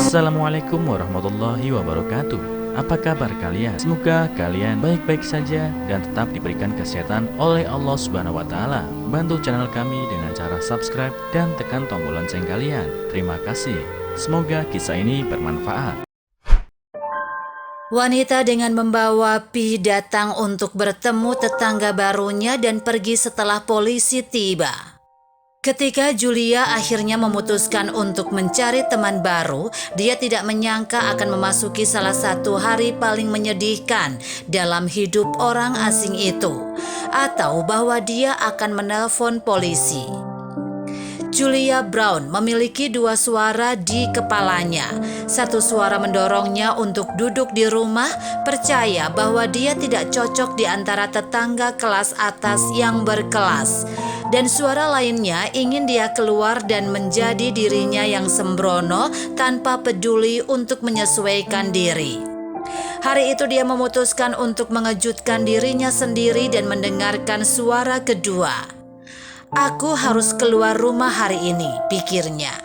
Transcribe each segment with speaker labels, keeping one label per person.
Speaker 1: Assalamualaikum warahmatullahi wabarakatuh. Apa kabar kalian? Semoga kalian baik-baik saja dan tetap diberikan kesehatan oleh Allah Subhanahu wa Ta'ala. Bantu channel kami dengan cara subscribe dan tekan tombol lonceng kalian. Terima kasih. Semoga kisah ini bermanfaat.
Speaker 2: Wanita dengan membawa Pi datang untuk bertemu tetangga barunya dan pergi setelah polisi tiba. Ketika Julia akhirnya memutuskan untuk mencari teman baru, dia tidak menyangka akan memasuki salah satu hari paling menyedihkan dalam hidup orang asing itu, atau bahwa dia akan menelpon polisi. Julia Brown memiliki dua suara di kepalanya. Satu suara mendorongnya untuk duduk di rumah, percaya bahwa dia tidak cocok di antara tetangga kelas atas yang berkelas. Dan suara lainnya ingin dia keluar dan menjadi dirinya yang sembrono tanpa peduli untuk menyesuaikan diri. Hari itu dia memutuskan untuk mengejutkan dirinya sendiri dan mendengarkan suara kedua. Aku harus keluar rumah hari ini, pikirnya.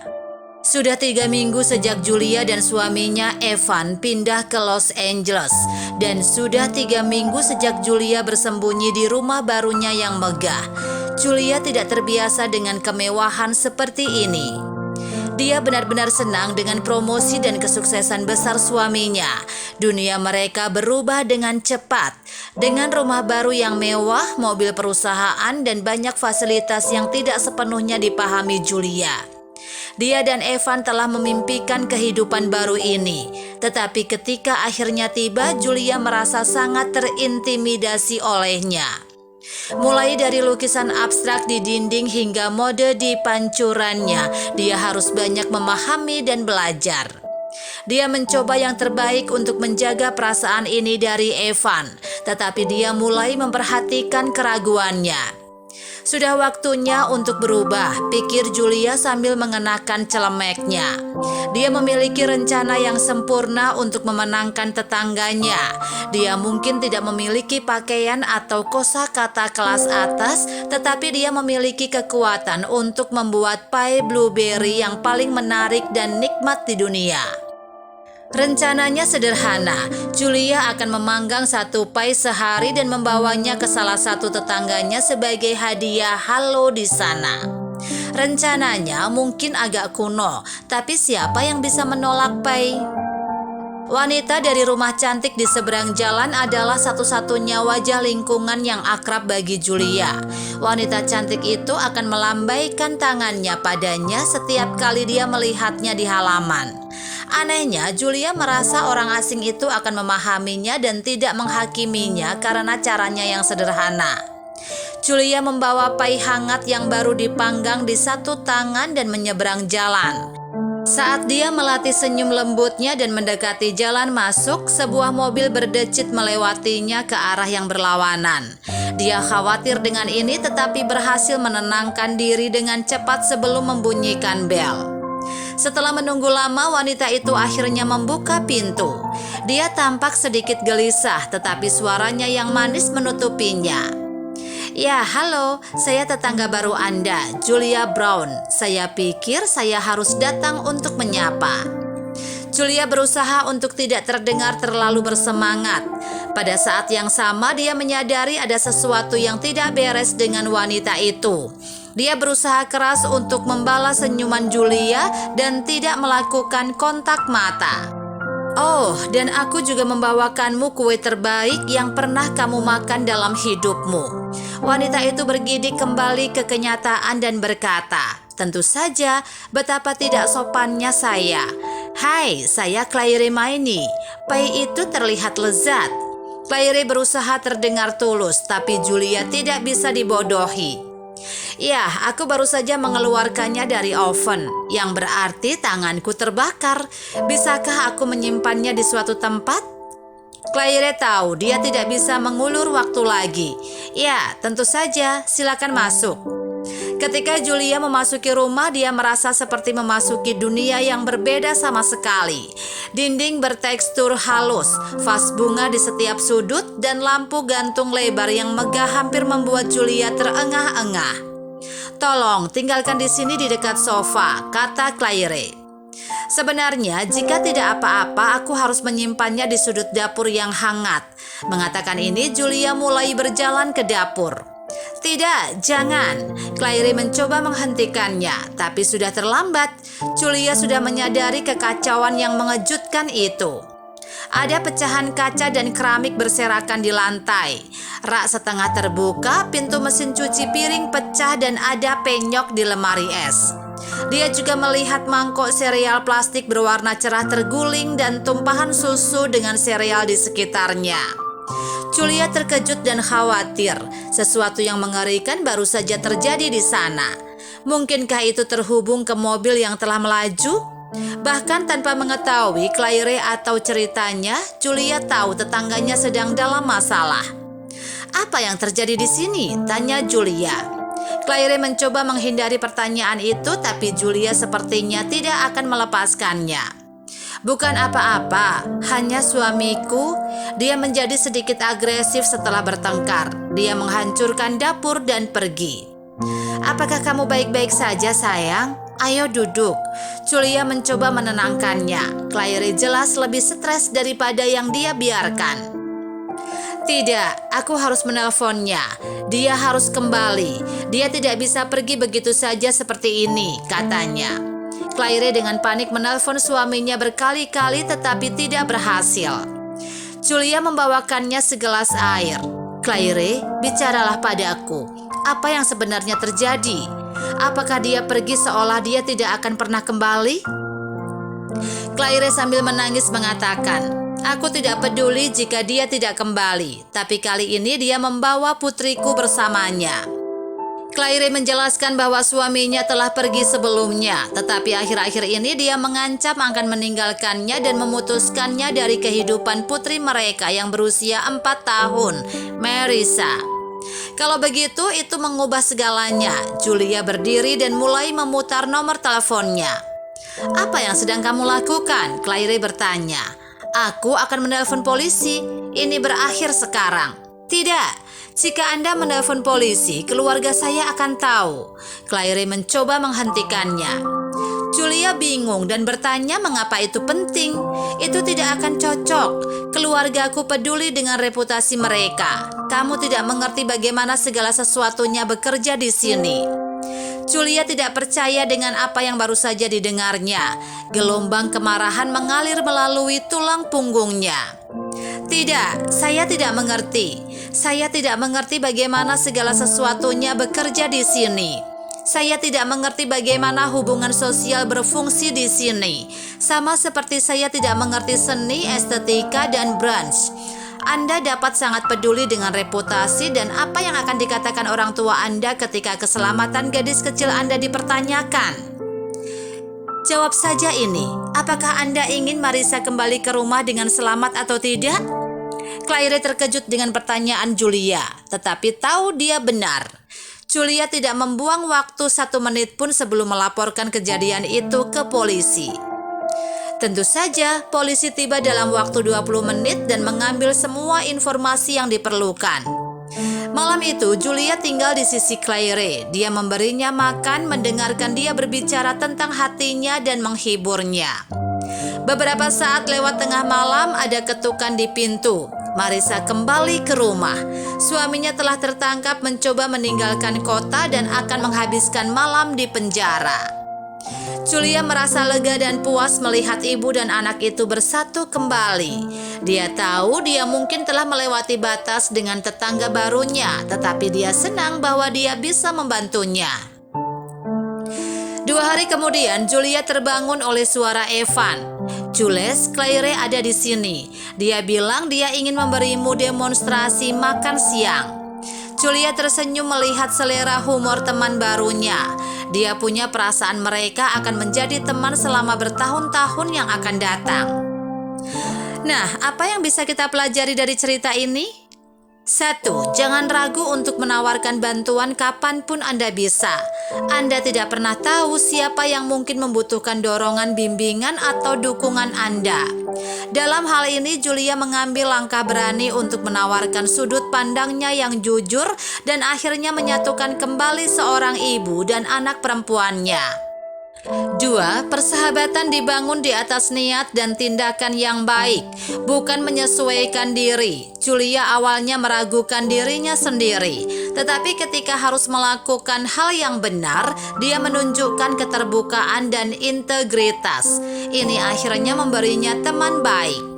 Speaker 2: Sudah 3 minggu sejak Julia dan suaminya Evan pindah ke Los Angeles. Dan sudah 3 minggu sejak Julia bersembunyi di rumah barunya yang megah. Julia tidak terbiasa dengan kemewahan seperti ini. Dia benar-benar senang dengan promosi dan kesuksesan besar suaminya. Dunia mereka berubah dengan cepat. Dengan rumah baru yang mewah, mobil perusahaan, dan banyak fasilitas yang tidak sepenuhnya dipahami Julia. Dia dan Evan telah memimpikan kehidupan baru ini. Tetapi ketika akhirnya tiba, Julia merasa sangat terintimidasi olehnya. Mulai dari lukisan abstrak di dinding hingga mode di pancurannya, dia harus banyak memahami dan belajar. Dia mencoba yang terbaik untuk menjaga perasaan ini dari Evan, tetapi dia mulai memperhatikan keraguannya. Sudah waktunya untuk berubah, pikir Julia sambil mengenakan celemeknya. Dia memiliki rencana yang sempurna untuk memenangkan tetangganya. Dia mungkin tidak memiliki pakaian atau kosakata kelas atas, tetapi dia memiliki kekuatan untuk membuat pie blueberry yang paling menarik dan nikmat di dunia. Rencananya sederhana. Julia akan memanggang satu pie sehari dan membawanya ke salah satu tetangganya sebagai hadiah halo di sana. Rencananya mungkin agak kuno, tapi siapa yang bisa menolak pie? Wanita dari rumah cantik di seberang jalan adalah satu-satunya wajah lingkungan yang akrab bagi Julia. Wanita cantik itu akan melambaikan tangannya padanya setiap kali dia melihatnya di halaman. Anehnya, Julia merasa orang asing itu akan memahaminya dan tidak menghakiminya karena caranya yang sederhana. Julia membawa pie hangat yang baru dipanggang di satu tangan dan menyeberang jalan. Saat dia melatih senyum lembutnya dan mendekati jalan masuk, sebuah mobil berdecit melewatinya ke arah yang berlawanan. Dia khawatir dengan ini tetapi berhasil menenangkan diri dengan cepat sebelum membunyikan bel. Setelah menunggu lama, wanita itu akhirnya membuka pintu. Dia tampak sedikit gelisah, tetapi suaranya yang manis menutupinya. Ya, halo, saya tetangga baru Anda, Julia Brown. Saya pikir saya harus datang untuk menyapa. Julia berusaha untuk tidak terdengar terlalu bersemangat. Pada saat yang sama, dia menyadari ada sesuatu yang tidak beres dengan wanita itu. Dia berusaha keras untuk membalas senyuman Julia dan tidak melakukan kontak mata. Oh, dan aku juga membawakanmu kue terbaik yang pernah kamu makan dalam hidupmu. Wanita itu bergidik kembali ke kenyataan dan berkata, tentu saja, betapa tidak sopannya saya. Hai, saya Claire Maini. Pie itu terlihat lezat. Claire berusaha terdengar tulus, tapi Julia tidak bisa dibodohi. Ya, aku baru saja mengeluarkannya dari oven, yang berarti tanganku terbakar. Bisakah aku menyimpannya di suatu tempat? Claire tahu dia tidak bisa mengulur waktu lagi. Ya, tentu saja, silakan masuk. Ketika Julia memasuki rumah, dia merasa seperti memasuki dunia yang berbeda sama sekali. Dinding bertekstur halus, vas bunga di setiap sudut, dan lampu gantung lebar yang megah hampir membuat Julia terengah-engah. Tolong tinggalkan di sini di dekat sofa, kata Claire. Sebenarnya jika tidak apa-apa aku harus menyimpannya di sudut dapur yang hangat. Mengatakan ini, Julia mulai berjalan ke dapur. Tidak, jangan. Claire mencoba menghentikannya, tapi sudah terlambat. Julia sudah menyadari kekacauan yang mengejutkan itu. Ada pecahan kaca dan keramik berserakan di lantai. Rak setengah terbuka, pintu mesin cuci piring pecah dan ada penyok di lemari es. Dia juga melihat mangkok sereal plastik berwarna cerah terguling dan tumpahan susu dengan sereal di sekitarnya. Julia terkejut dan khawatir. Sesuatu yang mengerikan baru saja terjadi di sana. Mungkinkah itu terhubung ke mobil yang telah melaju? Bahkan tanpa mengetahui Claire atau ceritanya, Julia tahu tetangganya sedang dalam masalah. Apa yang terjadi di sini? Tanya Julia. Claire mencoba menghindari pertanyaan itu, tapi Julia sepertinya tidak akan melepaskannya. Bukan apa-apa, hanya suamiku. Dia menjadi sedikit agresif setelah bertengkar. Dia menghancurkan dapur dan pergi. Apakah kamu baik-baik saja, sayang? Ayo duduk. Julia mencoba menenangkannya. Claire jelas lebih stres daripada yang dia biarkan. Tidak, aku harus menelponnya. Dia harus kembali. Dia tidak bisa pergi begitu saja seperti ini, katanya. Claire dengan panik menelpon suaminya berkali-kali tetapi tidak berhasil. Julia membawakannya segelas air. Claire, bicaralah padaku. Apa yang sebenarnya terjadi? Apakah dia pergi seolah dia tidak akan pernah kembali? Claire sambil menangis mengatakan, aku tidak peduli jika dia tidak kembali, tapi kali ini dia membawa putriku bersamanya. Claire menjelaskan bahwa suaminya telah pergi sebelumnya, tetapi akhir-akhir ini dia mengancam akan meninggalkannya dan memutuskannya dari kehidupan putri mereka yang berusia 4 tahun, Marissa. Kalau begitu, itu mengubah segalanya. Julia berdiri dan mulai memutar nomor teleponnya. Apa yang sedang kamu lakukan? Claire bertanya. Aku akan menelpon polisi. Ini berakhir sekarang. Tidak, jika Anda menelpon polisi, keluarga saya akan tahu. Claire mencoba menghentikannya. Julia bingung dan bertanya mengapa itu penting. Itu tidak akan cocok. Keluargaku peduli dengan reputasi mereka. Kamu tidak mengerti bagaimana segala sesuatunya bekerja di sini. Julia tidak percaya dengan apa yang baru saja didengarnya. Gelombang kemarahan mengalir melalui tulang punggungnya. Tidak, saya tidak mengerti. Saya tidak mengerti bagaimana segala sesuatunya bekerja di sini. Saya tidak mengerti bagaimana hubungan sosial berfungsi di sini. Sama seperti saya tidak mengerti seni, estetika, dan brunch. Anda dapat sangat peduli dengan reputasi dan apa yang akan dikatakan orang tua Anda ketika keselamatan gadis kecil Anda dipertanyakan. Jawab saja ini, apakah Anda ingin Marissa kembali ke rumah dengan selamat atau tidak? Claire terkejut dengan pertanyaan Julia, tetapi tahu dia benar. Julia tidak membuang waktu 1 menit pun sebelum melaporkan kejadian itu ke polisi. Tentu saja, polisi tiba dalam waktu 20 menit dan mengambil semua informasi yang diperlukan. Malam itu, Julia tinggal di sisi Claire. Dia memberinya makan, mendengarkan dia berbicara tentang hatinya dan menghiburnya. Beberapa saat lewat tengah malam, ada ketukan di pintu. Marissa kembali ke rumah. Suaminya telah tertangkap mencoba meninggalkan kota dan akan menghabiskan malam di penjara. Julia merasa lega dan puas melihat ibu dan anak itu bersatu kembali. Dia tahu dia mungkin telah melewati batas dengan tetangga barunya, tetapi dia senang bahwa dia bisa membantunya. 2 hari kemudian, Julia terbangun oleh suara Evan. Jules, Claire ada di sini. Dia bilang dia ingin memberimu demonstrasi makan siang. Julia tersenyum melihat selera humor teman barunya. Dia punya perasaan mereka akan menjadi teman selama bertahun-tahun yang akan datang. Nah, apa yang bisa kita pelajari dari cerita ini? 1. Jangan ragu untuk menawarkan bantuan kapanpun Anda bisa. Anda tidak pernah tahu siapa yang mungkin membutuhkan dorongan, bimbingan, atau dukungan Anda. Dalam hal ini, Julia mengambil langkah berani untuk menawarkan sudut pandangnya yang jujur dan akhirnya menyatukan kembali seorang ibu dan anak perempuannya. 2. Persahabatan dibangun di atas niat dan tindakan yang baik, bukan menyesuaikan diri. Julia awalnya meragukan dirinya sendiri, tetapi ketika harus melakukan hal yang benar, dia menunjukkan keterbukaan dan integritas. Ini akhirnya memberinya teman baik.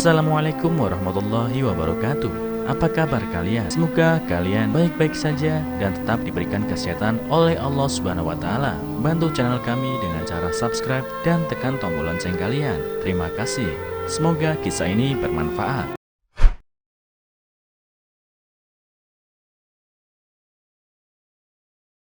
Speaker 1: Assalamualaikum warahmatullahi wabarakatuh. Apa kabar kalian? Semoga kalian baik-baik saja dan tetap diberikan kesehatan oleh Allah Subhanahu wa taala. Bantu channel kami dengan cara subscribe dan tekan tombol lonceng kalian. Terima kasih. Semoga kisah ini bermanfaat.